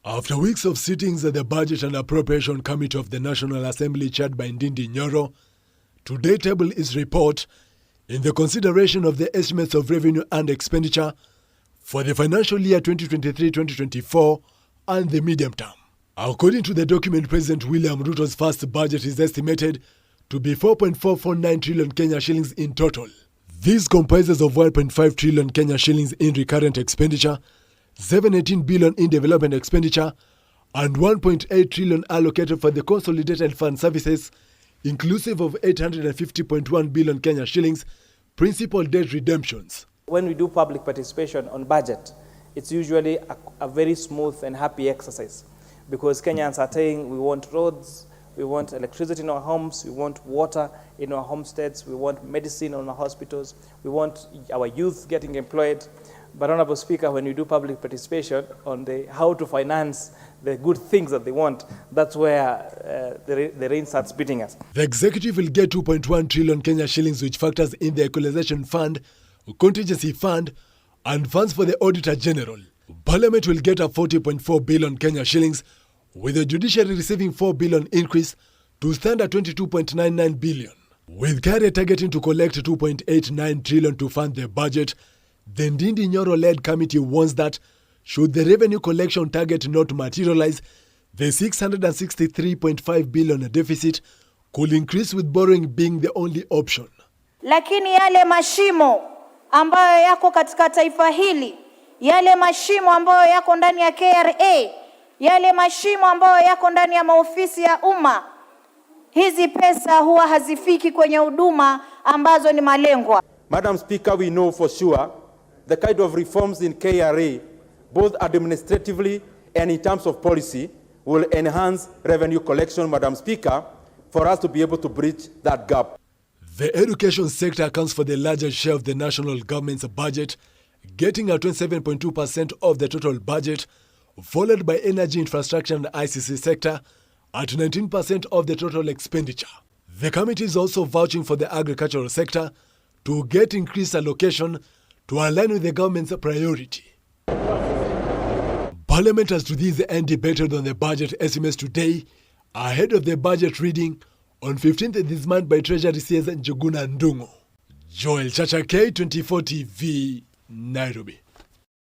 After weeks of sittings at the Budget and Appropriation Committee of the National Assembly chaired by Ndindi Nyoro, today tabled its report in the consideration of the estimates of revenue and expenditure for the financial year 2023-2024 and the medium term. According to the document, President William Ruto's first budget is estimated to be 4.449 trillion Kenya shillings in total. This comprises of 1.5 trillion Kenya shillings in recurrent expenditure, 718 billion in development expenditure, and 1.8 trillion allocated for the consolidated fund services, inclusive of 850.1 billion Kenya shillings principal debt redemptions. When we do public participation on budget, it's usually a very smooth and happy exercise, because Kenyans are saying we want roads, we want electricity in our homes, we want water in our homesteads, we want medicine in our hospitals, we want our youth getting employed. But Honorable Speaker, when you do public participation on how to finance the good things that they want, that's where the rain starts beating us. The executive will get 2.1 trillion Kenya shillings, which factors in the equalization fund, contingency fund, and funds for the Auditor General. Parliament will get a 40.4 billion Kenya shillings, with the judiciary receiving 4 billion increase to stand at 22.99 billion. With Carrier targeting to collect 2.89 trillion to fund the budget, the Ndindi Nyoro-led committee warns that should the revenue collection target not materialize, the 663.5 billion deficit could increase, with borrowing being the only option. Lakini yale mashimo ambayo yako katika taifa hili, yale mashimo ambayo yako ndani ya KRA, yale mashimo ambayo yako ndani ya maofisi ya umma, hizi pesa huwa hazifiki kwenye huduma ambazo ni malengwa. Madam Speaker, we know for sure the kind of reforms in KRA, both administratively and in terms of policy, will enhance revenue collection, Madam Speaker, for us to be able to bridge that gap. The education sector accounts for the largest share of the national government's budget, getting at 27.2% of the total budget, followed by energy, infrastructure and ICC sector at 19% of the total expenditure. The committee is also vouching for the agricultural sector to get increased allocation to align with the government's priority. Parliament has to this end debated on the budget estimates today ahead of the budget reading on 15th this month by Treasury CS Njuguna Ndungu. Joel Chacha, K24 TV, Nairobi.